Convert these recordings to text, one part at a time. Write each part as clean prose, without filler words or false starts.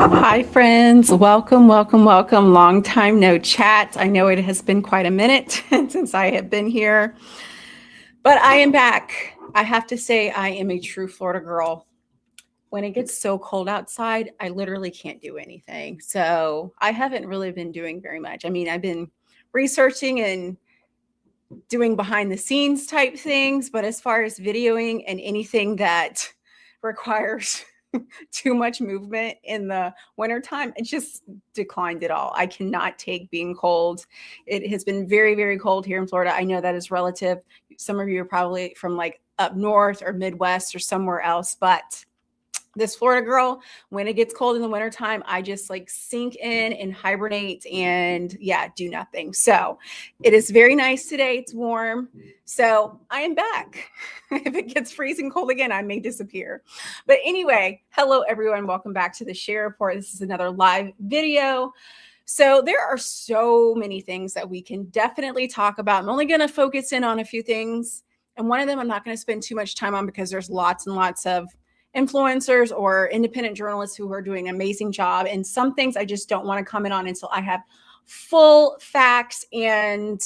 Hi, friends. Welcome, welcome, welcome. Long time no chat. I know it has been quite a minute since I have been here, but I am back. I have to say, I am a true Florida girl. When it gets so cold outside, I literally can't do anything. So I haven't really been doing very much. I mean, I've been researching and doing behind the scenes type things, but as far as videoing and anything that requires too much movement in the wintertime, it just declined it all. I cannot take being cold. It has been very, very cold here in Florida. I know that is relative. Some of you are probably from like up north or Midwest or somewhere else, but this Florida girl, when it gets cold in the wintertime, I just like sink in and hibernate and do nothing. So it is very nice today. It's warm. So I am back. If it gets freezing cold again, I may disappear. But anyway, hello everyone. Welcome back to the Share Report. This is another live video. So there are so many things that we can definitely talk about. I'm only going to focus in on a few things. And one of them I'm not going to spend too much time on because there's lots and lots of influencers or independent journalists who are doing an amazing job. And some things I just don't want to comment on until I have full facts and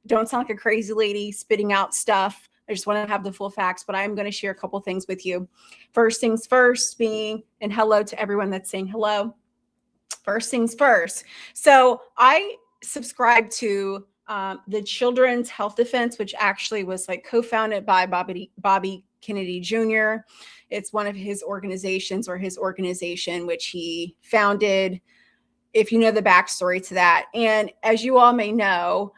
don't sound like a crazy lady spitting out stuff. I just want to have the full facts, but I'm going to share a couple things with you. First things first being, and hello to everyone that's saying hello. First things first. So I subscribe to the Children's Health Defense, which actually was like co-founded by Bobby Kennedy Jr. It's one of his organizations or his organization, which he founded, if you know the backstory to that. And as you all may know,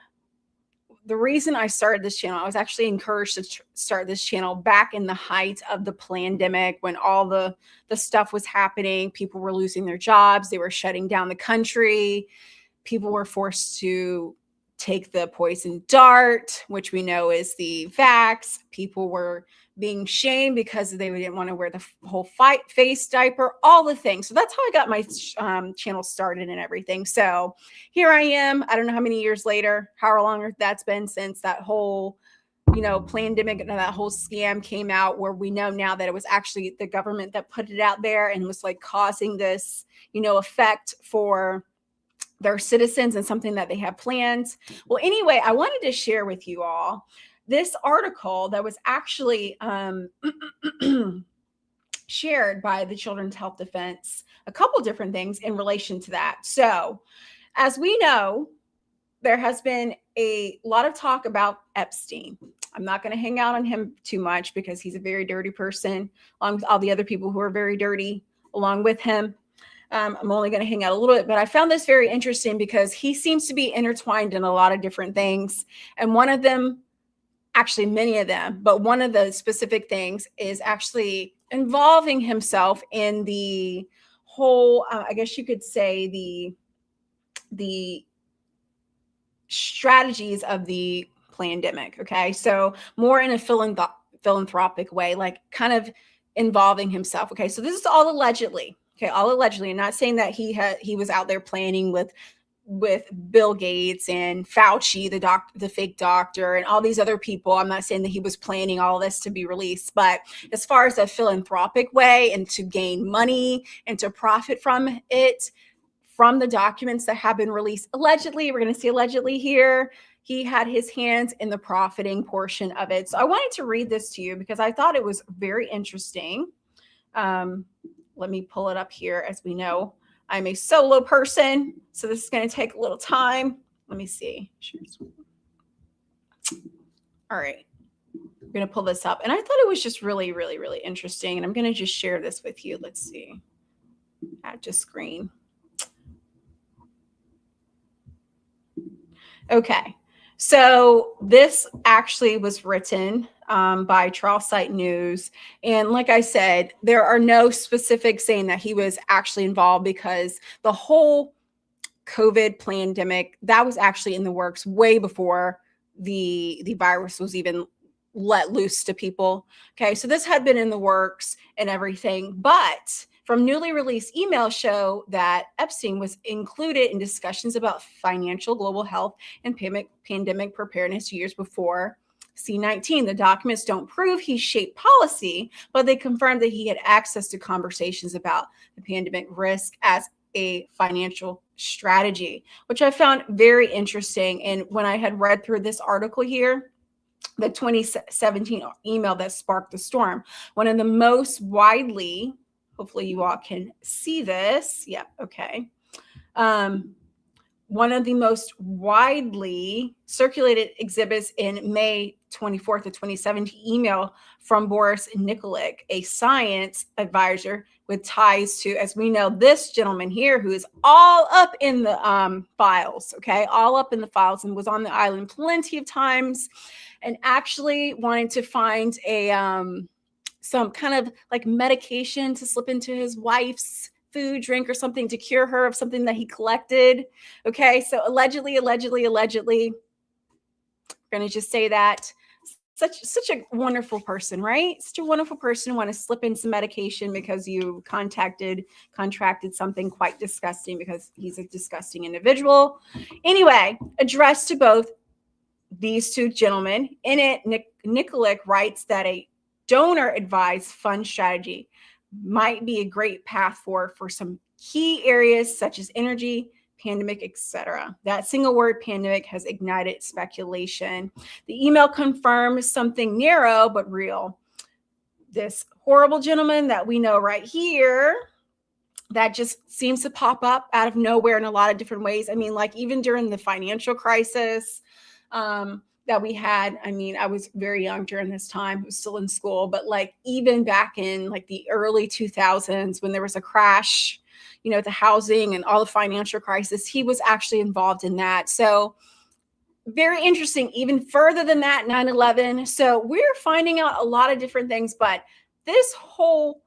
the reason I started this channel, I was actually encouraged to start this channel back in the height of the pandemic when all the stuff was happening. People were losing their jobs. They were shutting down the country. People were forced to take the poison dart, which we know is the vax. People were being shamed because they didn't want to wear the whole face diaper, all the things. So that's how I got my channel started and everything. So here I am. I don't know how many years later, how long that's been since that whole, pandemic and that whole scam came out, where we know now that it was actually the government that put it out there and was like causing this, effect for their citizens and something that they have planned. Well, anyway, I wanted to share with you all this article that was actually shared by the Children's Health Defense, a couple different things in relation to that. So as we know, there has been a lot of talk about Epstein. I'm not going to hang out on him too much because he's a very dirty person, along with all the other people who are very dirty along with him. I'm only going to hang out a little bit, but I found this very interesting because he seems to be intertwined in a lot of different things. And one of them, actually many of them, but one of the specific things is actually involving himself in the whole, I guess you could say the strategies of the pandemic. Okay. So more in a philanthropic way, like kind of involving himself. Okay. So this is all allegedly. Okay, all allegedly. I'm not saying that he was out there planning with Bill Gates and Fauci, the fake doctor, and all these other people. I'm not saying that he was planning all this to be released, but as far as a philanthropic way and to gain money and to profit from it, from the documents that have been released, allegedly, we're going to see allegedly here, he had his hands in the profiting portion of it. So I wanted to read this to you because I thought it was very interesting. Let me pull it up here. As we know, I'm a solo person, so this is going to take a little time. Let me see. All right. I'm going to pull this up. And I thought it was just really, really, really interesting. And I'm going to just share this with you. Let's see. Add to screen. Okay. So this actually was written by Trial Site News. And like I said, there are no specifics saying that he was actually involved because the whole COVID pandemic, that was actually in the works way before the virus was even let loose to people. Okay, so this had been in the works and everything, but from newly released emails show that Epstein was included in discussions about financial global health and pandemic preparedness years before C19, the documents don't prove he shaped policy, but they confirm that he had access to conversations about the pandemic risk as a financial strategy, which I found very interesting. And when I had read through this article here, the 2017 email that sparked the storm, one of the most widely, hopefully you all can see this. Yeah, okay. One of the most widely circulated exhibits in May 24th of 2017 email from Boris Nikolic, a science advisor with ties to, as we know, this gentleman here who is all up in the files, okay, all up in the files, and was on the island plenty of times, and actually wanted to find a some kind of like medication to slip into his wife's food, drink, or something to cure her of something that he collected. Okay, so allegedly, we're going to just say that. Such a wonderful person, right? Such a wonderful person. Want to slip in some medication because you contracted something quite disgusting, because he's a disgusting individual. Anyway, addressed to both these two gentlemen. In it, Nikolic writes that a donor advised fund strategy might be a great path forward for some key areas such as energy, pandemic, etc. That single word pandemic has ignited speculation. The email confirms something narrow but real. This horrible gentleman that we know right here, that just seems to pop up out of nowhere in a lot of different ways. I mean, like even during the financial crisis, that we had. I mean, I was very young during this time. I was still in school, but like even back in like the early 2000s when there was a crash, the housing and all the financial crisis, he was actually involved in that. So very interesting, even further than that, 9/11. So we're finding out a lot of different things, but this whole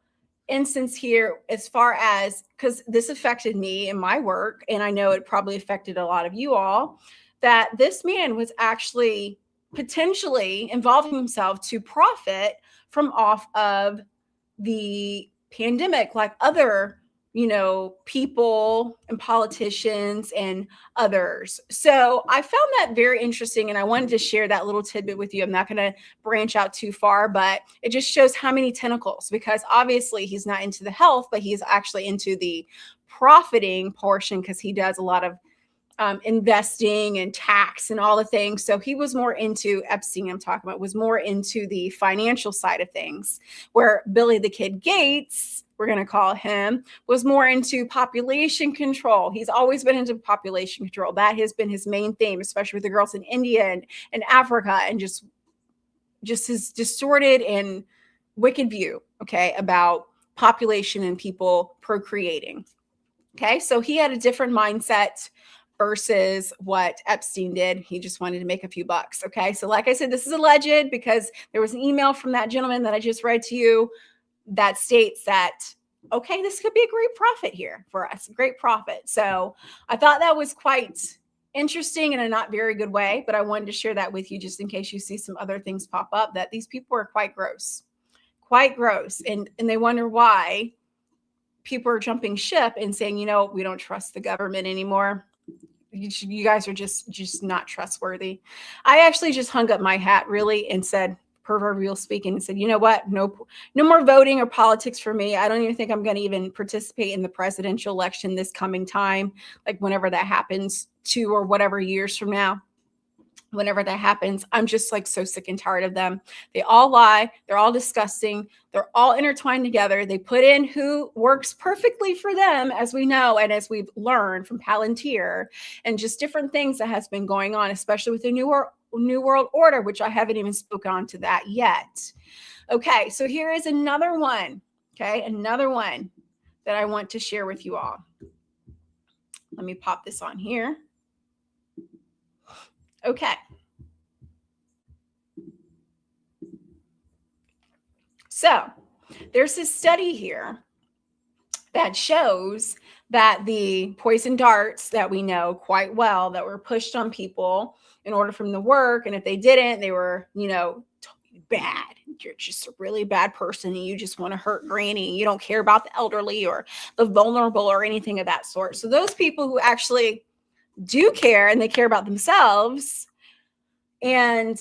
instance here, as far as, because this affected me in my work, and I know it probably affected a lot of you all, that this man was actually potentially involving himself to profit from off of the pandemic, like other, people and politicians and others. So I found that very interesting, and I wanted to share that little tidbit with you. I'm not going to branch out too far, but it just shows how many tentacles, because obviously he's not into the health, but he's actually into the profiting portion, because he does a lot of investing and tax and all the things. So he was more into, Epstein I'm talking about, was more into the financial side of things, where Billy the Kid Gates, we're going to call him, was more into population control. He's always been into population control. That has been his main theme, especially with the girls in India and Africa, and just his distorted and wicked view, okay, about population and people procreating. Okay, so he had a different mindset versus what Epstein did. He just wanted to make a few bucks. Okay, so like I said, this is alleged, because there was an email from that gentleman that I just read to you that states that, okay, this could be a great profit here for us, great profit. So I thought that was quite interesting in a not very good way, but I wanted to share that with you just in case you see some other things pop up, that these people are quite gross. And they wonder why people are jumping ship and saying, we don't trust the government anymore. You guys are just not trustworthy. I actually just hung up my hat, really, and said, proverbial speaking, and said, you know what? No more voting or politics for me. I don't even think I'm going to even participate in the presidential election this coming time, like whenever that happens, 2 or whatever years from now. Whenever that happens, I'm just like so sick and tired of them. They all lie. They're all disgusting. They're all intertwined together. They put in who works perfectly for them, as we know, and as we've learned from Palantir and just different things that has been going on, especially with the New World Order, which I haven't even spoken on to that yet. Okay, so here is another one. Okay, another one that I want to share with you all. Let me pop this on here. Okay. So there's this study here that shows that the poison darts that we know quite well, that were pushed on people in order for them to work, and if they didn't, they were, bad. You're just a really bad person, and you just want to hurt granny. You don't care about the elderly or the vulnerable or anything of that sort. So those people who actually do care, and they care about themselves, and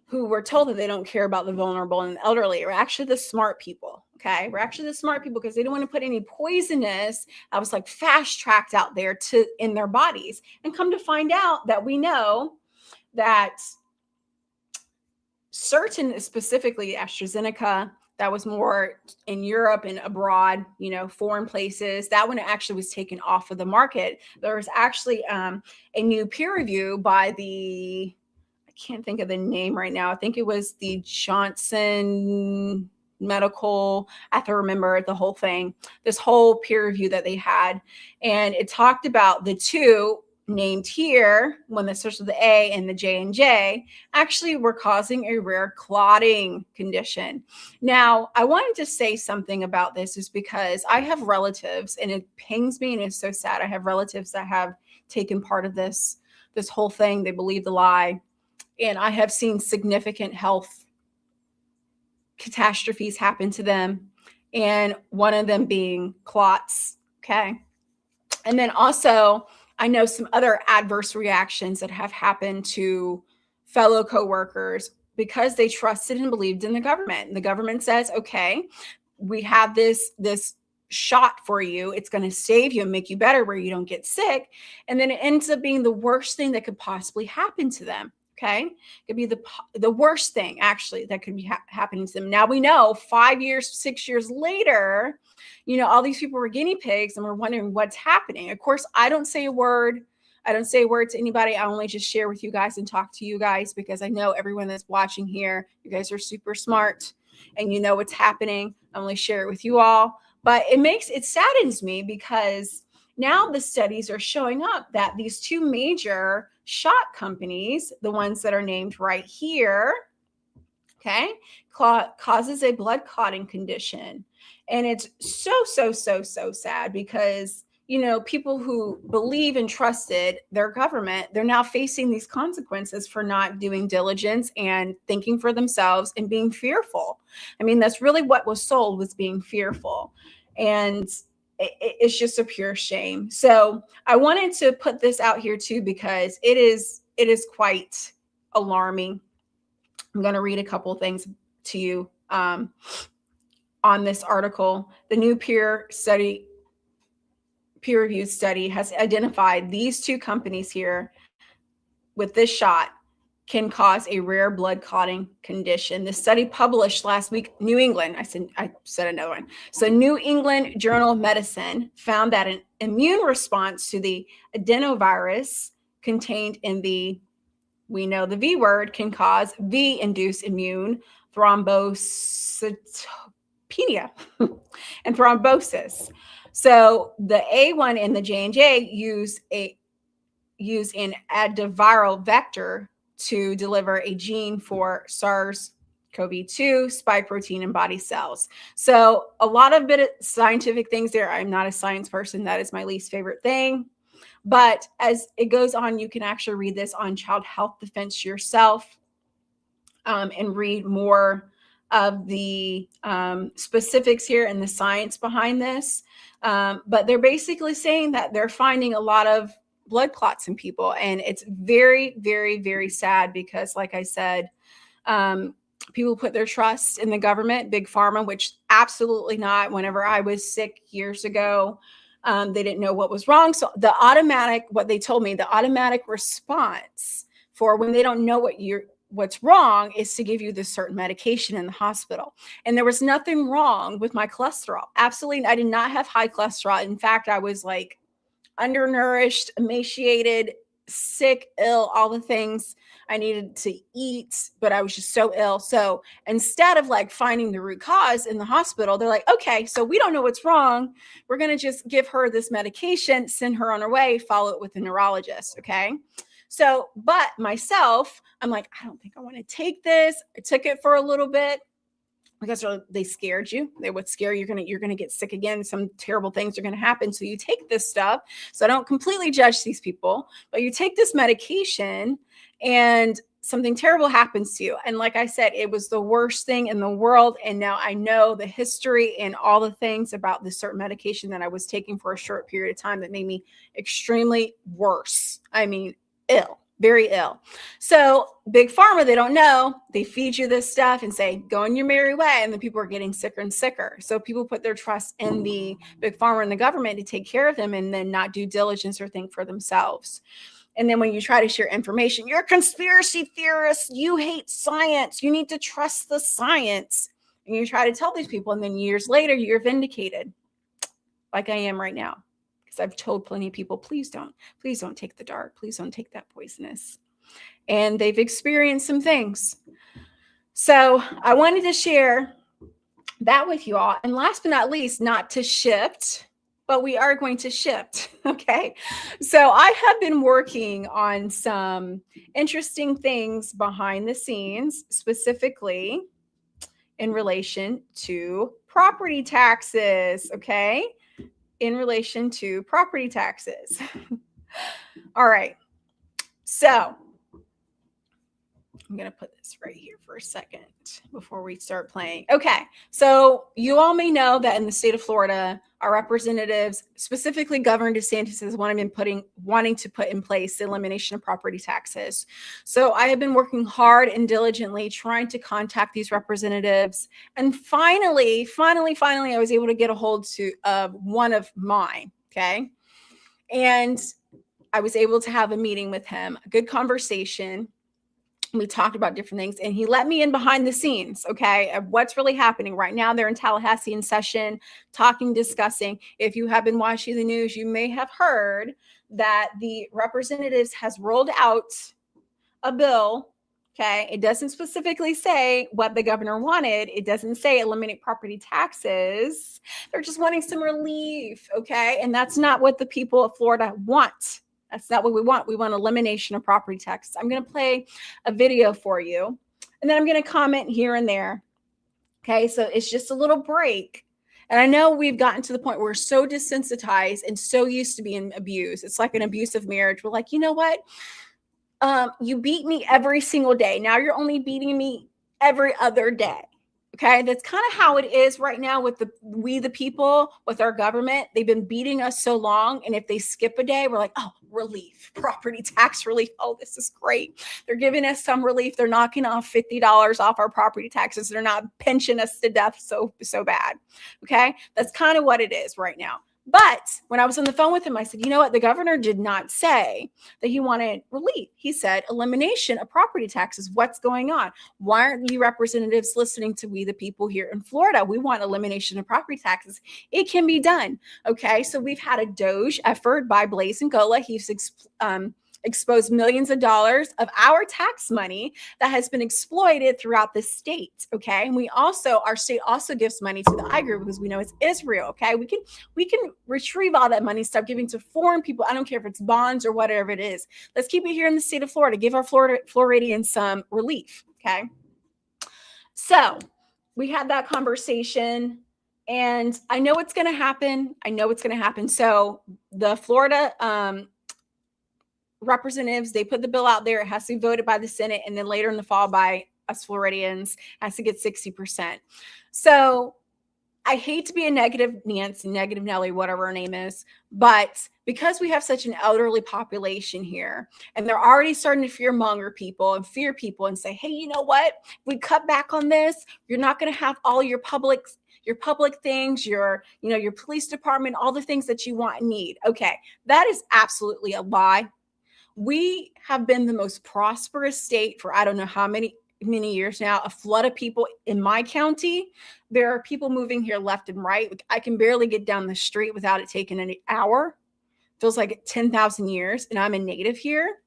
who were told that they don't care about the vulnerable and the elderly are actually the smart people. Okay. We're actually the smart people because they don't want to put any poisonous that was like fast tracked out there to in their bodies. And come to find out that we know that certain, specifically AstraZeneca, that was more in Europe and abroad, foreign places. That one actually was taken off of the market. There was actually a new peer review by I can't think of the name right now. I think it was the Johnson Medical. I have to remember the whole thing, this whole peer review that they had. And it talked about the two named here, when they starts with the A and the J&J, actually were causing a rare clotting condition. Now, I wanted to say something about this is because I have relatives, and it pains me and it's so sad. I have relatives that have taken part of this whole thing. They believe the lie. And I have seen significant health catastrophes happen to them. And one of them being clots. Okay. And then also, I know some other adverse reactions that have happened to fellow coworkers because they trusted and believed in the government. And the government says, okay, we have this shot for you. It's going to save you and make you better where you don't get sick. And then it ends up being the worst thing that could possibly happen to them. Okay. It could be the worst thing actually that could be happening to them. Now we know 5 years, 6 years later, all these people were guinea pigs and we're wondering what's happening. Of course, I don't say a word. I don't say a word to anybody. I only just share with you guys and talk to you guys because I know everyone that's watching here, you guys are super smart and you know what's happening. I only share it with you all. But it saddens me because now the studies are showing up that these two major shot companies, the ones that are named right here, okay, causes a blood clotting condition. And it's so sad because, people who believe and trusted their government, they're now facing these consequences for not doing diligence and thinking for themselves and being fearful. I mean, that's really what was sold, was being fearful. And it's just a pure shame. So I wanted to put this out here too, because it is quite alarming. I'm going to read a couple of things to you on this article. The new peer-reviewed study has identified these two companies here with this shot can cause a rare blood clotting condition. The study published last week, New England, I said another one. So New England Journal of Medicine found that an immune response to the adenovirus contained in we know the V word, can cause V-induced immune thrombocytopenia and thrombosis. So the A1 and the J&J use an adenoviral vector to deliver a gene for SARS-CoV-2 spike protein in body cells. So a lot of scientific things there. I'm not a science person. That is my least favorite thing. But as it goes on, you can actually read this on Child Health Defense yourself and read more of the specifics here and the science behind this. But they're basically saying that they're finding a lot of blood clots in people. And it's very, very, very sad because, like I said, people put their trust in the government, big pharma, which absolutely not. Whenever I was sick years ago, they didn't know what was wrong. So what they told me, the automatic response for when they don't know what's wrong is to give you this certain medication in the hospital. And there was nothing wrong with my cholesterol. Absolutely. I did not have high cholesterol. In fact, I was like undernourished, emaciated, sick, ill, all the things I needed to eat, but I was just so ill. So instead of like finding the root cause in the hospital, they're like, okay, so we don't know what's wrong. We're going to just give her this medication, send her on her way, follow it with a neurologist. Okay. So, but myself, I'm like, I don't think I want to take this. I took it for a little bit because they scared you. They would scare you. You're going to get sick again. Some terrible things are going to happen. So you take this stuff. So I don't completely judge these people, but you take this medication and something terrible happens to you. And like I said, it was the worst thing in the world. And now I know the history and all the things about this certain medication that I was taking for a short period of time that made me extremely worse. I mean, ill. very ill. So big pharma, they don't know. They feed you this stuff and say, go on your merry way. And then people are getting sicker and sicker. So people put their trust in the big pharma and the government to take care of them and then not do diligence or think for themselves. And then when you try to share information, you're a conspiracy theorist. You hate science. You need to trust the science. And you try to tell these people, and then years later, you're vindicated, like I am right now. Because I've told plenty of people, please don't take the dark. Please don't take that poisonous. And they've experienced some things. So I wanted to share that with you all. And last but not least, not to shift, but we are going to shift. Okay. So I have been working on some interesting things behind the scenes, specifically in relation to property taxes. Okay. In relation to property taxes. All right. So I'm going to put this right here for a second before we start playing. Okay. So you all may know that in the state of Florida, our representatives, specifically Governor DeSantis, is wanting to put in place the elimination of property taxes. So I have been working hard and diligently trying to contact these representatives. And finally, I was able to get a hold of one of mine. Okay. And I was able to have a meeting with him, a good conversation. We talked about different things, and he let me in behind the scenes, okay, of what's really happening right now. They're in Tallahassee in session, talking, discussing. If you have been watching the news, you may have heard that the representatives has rolled out a bill. Okay, it doesn't specifically say what the governor wanted. It doesn't say eliminate property taxes. They're just wanting some relief, okay? And that's not what the people of Florida want. That's not what we want. We want elimination of property taxes. I'm going to play a video for you, and then I'm going to comment here and there. Okay, so it's just a little break. And I know we've gotten to the point where we're so desensitized and so used to being abused. It's like an abusive marriage. We're like, you know what? You beat me every single day. Now you're only beating me every other day. Okay, that's kind of how it is right now with we the people, with our government. They've been beating us so long, and if they skip a day, we're like, oh, relief, property tax relief. Oh, this is great. They're giving us some relief. They're knocking off $50 off our property taxes. They're not pinching us to death so bad. Okay, that's kind of what it is right now. But when I was on the phone with him, I said, you know what? The governor did not say that he wanted relief. He said elimination of property taxes. What's going on? Why aren't you representatives listening to we the people here in Florida? We want elimination of property taxes. It can be done. Okay. So we've had a Doge effort by Blaze and Gola. He's exposed millions of dollars of our tax money that has been exploited throughout the state. Okay. And our state also gives money to the I group because we know it's Israel. Okay. We can retrieve all that money, stop giving to foreign people. I don't care if it's bonds or whatever it is. Let's keep it here in the state of Florida. Give our Floridians some relief. Okay. So we had that conversation, and I know it's going to happen. So the Florida, representatives, they put the bill out there. It has to be voted by the Senate, and then later in the fall by us Floridians. It has to get 60%. So I hate to be a negative Nancy, negative Nelly, whatever her name is, but because we have such an elderly population here, and they're already starting to fear people and say, hey, you know what? If we cut back on this, you're not going to have all your public things, your police department, all the things that you want and need. Okay, that is absolutely a lie. We have been the most prosperous state for I don't know how many years now. A flood of people in my county. There are people moving here left and right. I can barely get down the street without it taking an hour. Feels like 10,000 years, and I'm a native here.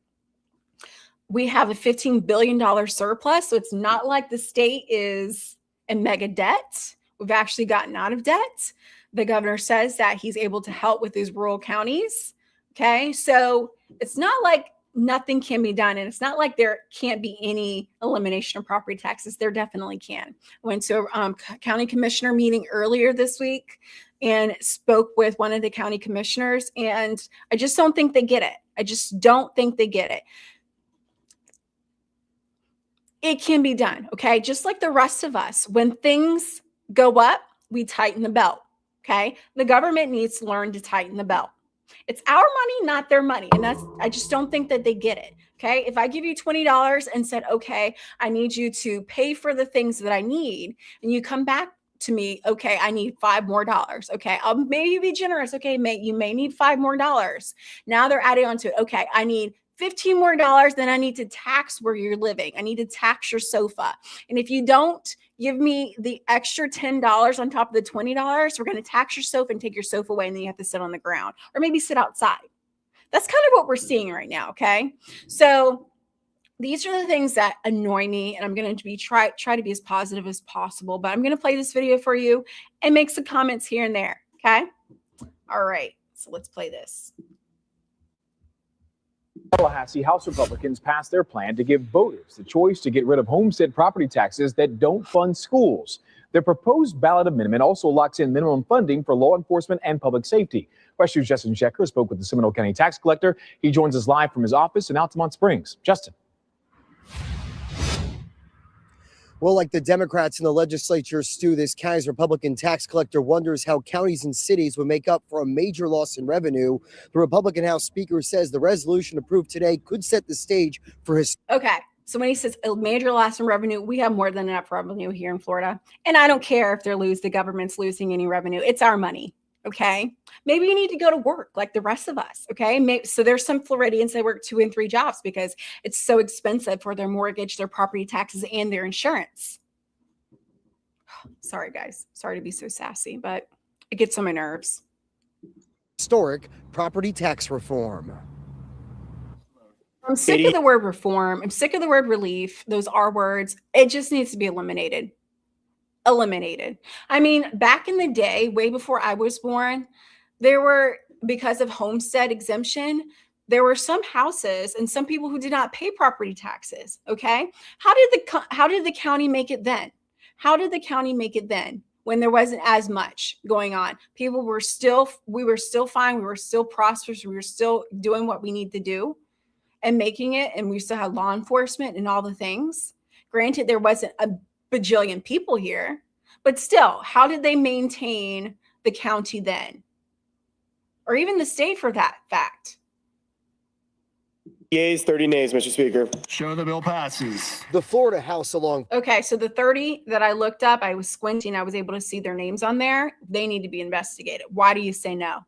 We have a $15 billion surplus, so it's not like the state is in mega debt. We've actually gotten out of debt. The governor says that he's able to help with these rural counties. Okay, so it's not like nothing can be done, and it's not like there can't be any elimination of property taxes. There definitely can. I went to a county commissioner meeting earlier this week and spoke with one of the county commissioners, and I just don't think they get it. I just don't think they get it. It can be done, okay? Just like the rest of us. When things go up, we tighten the belt, okay? The government needs to learn to tighten the belt. It's our money, not their money. And I just don't think that they get it. Okay. If I give you $20 and said, okay, I need you to pay for the things that I need, and you come back to me, okay, I need $5 more. Okay. I'll maybe be generous. Okay. You may need $5 more. Now they're adding on to it. Okay. I need $15 more. Then I need to tax where you're living. I need to tax your sofa. And if you don't give me the extra $10 on top of the $20, we're going to tax your sofa and take your sofa away. And then you have to sit on the ground or maybe sit outside. That's kind of what we're seeing right now. Okay. So these are the things that annoy me, and I'm going to try to be as positive as possible, but I'm going to play this video for you and make some comments here and there. Okay. All right. So let's play this. Tallahassee House Republicans passed their plan to give voters the choice to get rid of homestead property taxes that don't fund schools. Their proposed ballot amendment also locks in minimum funding for law enforcement and public safety. West News' Justin Shecker spoke with the Seminole County tax collector. He joins us live from his office in Altamont Springs. Justin. Well, like the Democrats in the legislature, Stu, this county's Republican tax collector wonders how counties and cities would make up for a major loss in revenue. The Republican House Speaker says the resolution approved today could set the stage for his. Okay. So when he says a major loss in revenue, we have more than enough revenue here in Florida. And I don't care if the government's losing any revenue. It's our money. Okay. Maybe you need to go to work like the rest of us. Okay. So there's some Floridians that work 2 and 3 jobs because it's so expensive for their mortgage, their property taxes, and their insurance. Sorry, guys. Sorry to be so sassy, but it gets on my nerves. Historic property tax reform. I'm sick of the word reform. I'm sick of the word relief. Those are words. It just needs to be eliminated. I mean, back in the day, way before I was born, because of homestead exemption, there were some houses and some people who did not pay property taxes. Okay. How did the county make it then? When there wasn't as much going on? We were still fine. We were still prosperous. We were still doing what we need to do and making it. And we still had law enforcement and all the things. Granted, there wasn't a bajillion people here, but still, how did they maintain the county then? Or even the state for that fact? Yeas, 30 nays, Mr. Speaker. Show the bill passes. The Florida House along. Okay, so the 30 that I looked up, I was squinting. I was able to see their names on there. They need to be investigated. Why do you say no?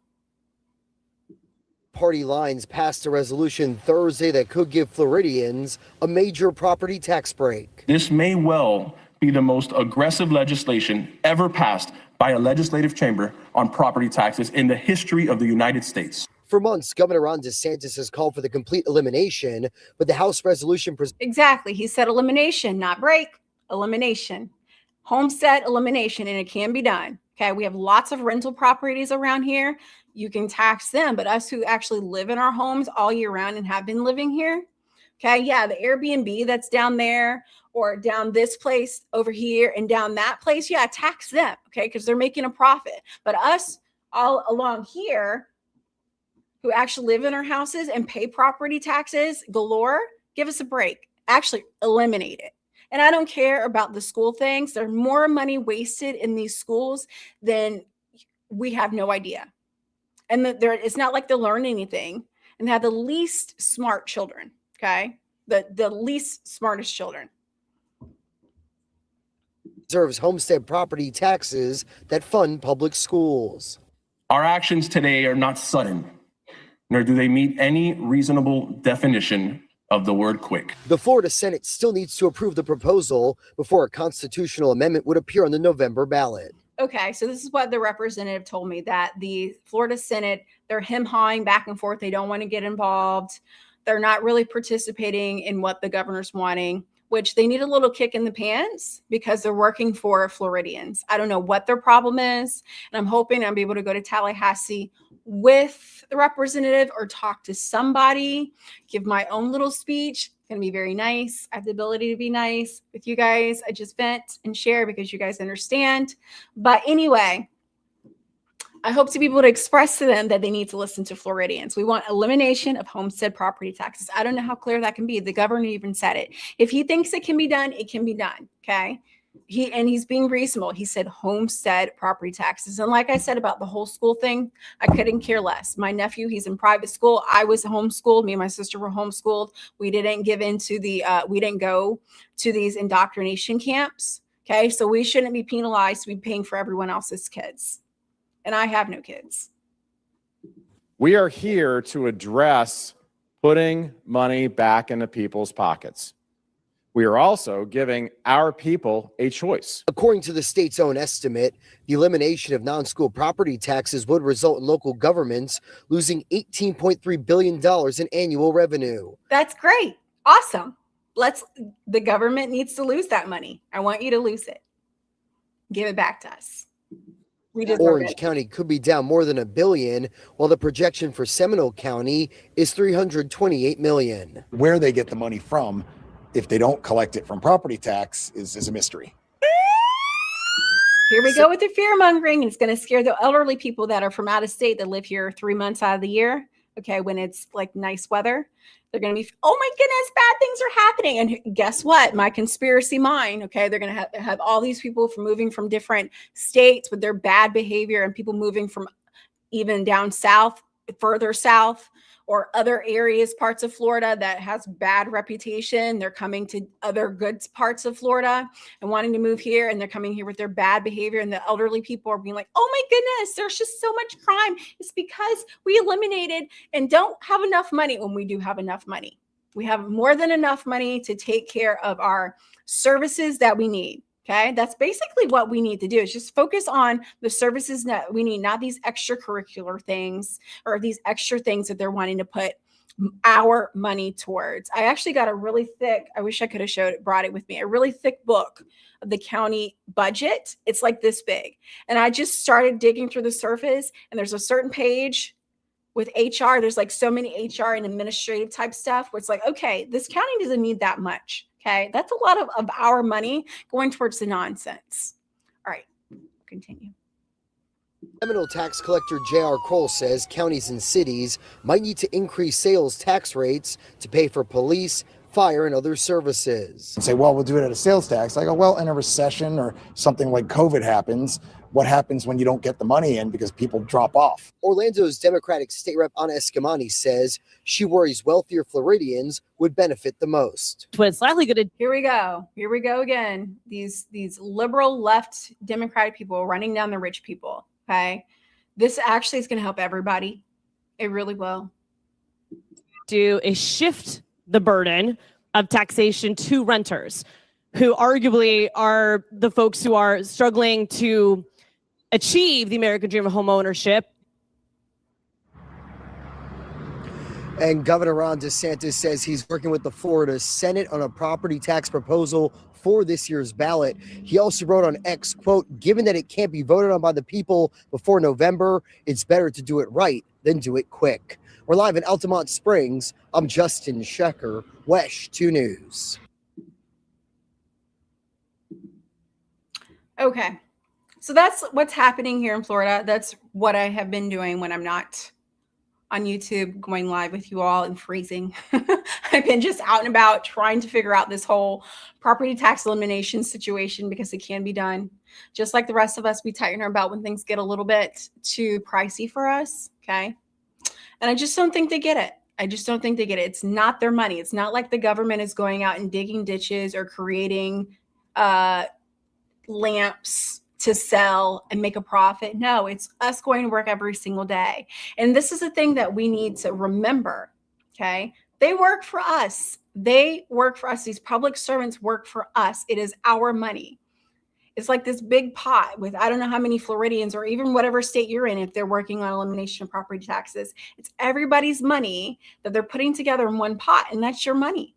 Party lines passed a resolution Thursday that could give Floridians a major property tax break. This may well be the most aggressive legislation ever passed by a legislative chamber on property taxes in the history of the United States. For months, Governor Ron DeSantis has called for the complete elimination, but the House resolution. Exactly. He said elimination, not break, elimination. Homestead elimination, and it can be done. Okay, we have lots of rental properties around here. You can tax them, but us who actually live in our homes all year round and have been living here, okay, yeah, the Airbnb that's down there or down this place over here and down that place, yeah, tax them, okay, because they're making a profit. But us all along here who actually live in our houses and pay property taxes galore, give us a break. Actually, eliminate it. And I don't care about the school things. There's more money wasted in these schools than we have no idea. And it's not like they learn anything, and they have the least smart children, okay? The least smartest children. Deserves homestead property taxes that fund public schools. Our actions today are not sudden, nor do they meet any reasonable definition of the word quick. The Florida Senate still needs to approve the proposal before a constitutional amendment would appear on the November ballot. Okay, so this is what the representative told me, that the Florida Senate, they're hem-hawing back and forth. They don't want to get involved. They're not really participating in what the governor's wanting, which they need a little kick in the pants because they're working for Floridians. I don't know what their problem is, and I'm hoping I'll be able to go to Tallahassee with the representative or talk to somebody, give my own little speech. It's going to be very nice. I have the ability to be nice with you guys. I just vent and share because you guys understand. But anyway, I hope to be able to express to them that they need to listen to Floridians. We want elimination of homestead property taxes. I don't know how clear that can be. The governor even said it. If he thinks it can be done, it can be done. Okay. He's being reasonable. He said homestead property taxes. And like I said about the whole school thing, I couldn't care less. My nephew, he's in private school. I was homeschooled. Me and my sister were homeschooled. We didn't give into we didn't go to these indoctrination camps. Okay. So we shouldn't be penalized to be paying for everyone else's kids. And I have no kids. We are here to address putting money back into people's pockets. We are also giving our people a choice. According to the state's own estimate, the elimination of non-school property taxes would result in local governments losing $18.3 billion in annual revenue. That's great. Awesome. The government needs to lose that money. I want you to lose it. Give it back to us. We deserve Orange it. County could be down more than $1 billion, while the projection for Seminole County is $328 million. Where they get the money from, if they don't collect it from property tax, is a mystery. Here we go with the fear mongering. It's going to scare the elderly people that are from out of state that live here 3 months out of the year. Okay, when it's like nice weather, they're going to be, oh my goodness, bad things are happening. And guess what? My conspiracy mind, okay, they're going to have all these people from moving from different states with their bad behavior, and people moving from even down south, further south, or other areas, parts of Florida that has bad reputation. They're coming to other good parts of Florida and wanting to move here, and they're coming here with their bad behavior. And the elderly people are being like, oh my goodness, there's just so much crime. It's because we eliminated and don't have enough money. When we do have enough money, we have more than enough money to take care of our services that we need. Okay, that's basically what we need to do, is just focus on the services that we need, not these extracurricular things or these extra things that they're wanting to put our money towards. I actually got a really thick, I wish I could have brought it with me, a really thick book of the county budget. It's like this big. And I just started digging through the surface, and there's a certain page with HR. There's like so many HR and administrative type stuff where it's like, okay, this county doesn't need that much. Okay, that's a lot of our money going towards the nonsense. All right, continue. Seminole tax collector J.R. Kroll says counties and cities might need to increase sales tax rates to pay for police, fire, and other services. And say, well, we'll do it at a sales tax. I go, well, in a recession or something like COVID happens, what happens when you don't get the money in because people drop off? Orlando's Democratic State Rep Anna Escamani says she worries wealthier Floridians would benefit the most. What it's likely going to Here we go again. These liberal left Democratic people running down the rich people. Okay, this actually is going to help everybody. It really will. do is shift the burden of taxation to renters, who arguably are the folks who are struggling to achieve the American dream of home ownership. And Governor Ron DeSantis says he's working with the Florida Senate on a property tax proposal for this year's ballot. He also wrote on X, quote, given that it can't be voted on by the people before November, it's better to do it right than do it quick. We're live in Altamont Springs. I'm Justin Shecker, WESH 2 News. Okay, so that's what's happening here in Florida. That's what I have been doing when I'm not on YouTube, going live with you all and freezing. I've been just out and about trying to figure out this whole property tax elimination situation, because it can be done. Just like the rest of us, we tighten our belt when things get a little bit too pricey for us, okay? And I just don't think they get it. I just don't think they get it. It's not their money. It's not like the government is going out and digging ditches or creating lamps to sell and make a profit. No, it's us going to work every single day. And this is the thing that we need to remember, okay? They work for us. They work for us. These public servants work for us. It is our money. It's like this big pot with, I don't know how many Floridians, or even whatever state you're in, if they're working on elimination of property taxes. It's everybody's money that they're putting together in one pot, and that's your money,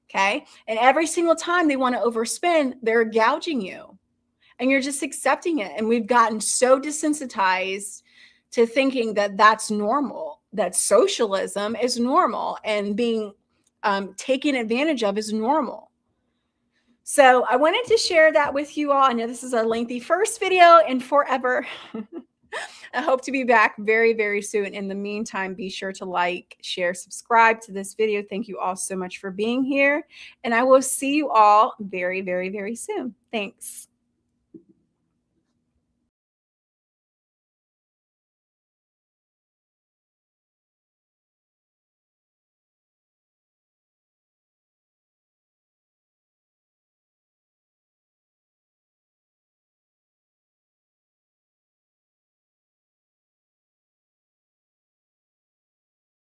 okay? And every single time they want to overspend, they're gouging you. And you're just accepting it. And we've gotten so desensitized to thinking that that's normal, that socialism is normal, and being taken advantage of is normal. So I wanted to share that with you all. I know this is a lengthy first video and forever. I hope to be back very, very soon. In the meantime, be sure to like, share, subscribe to this video. Thank you all so much for being here. And I will see you all very, very, very soon. Thanks.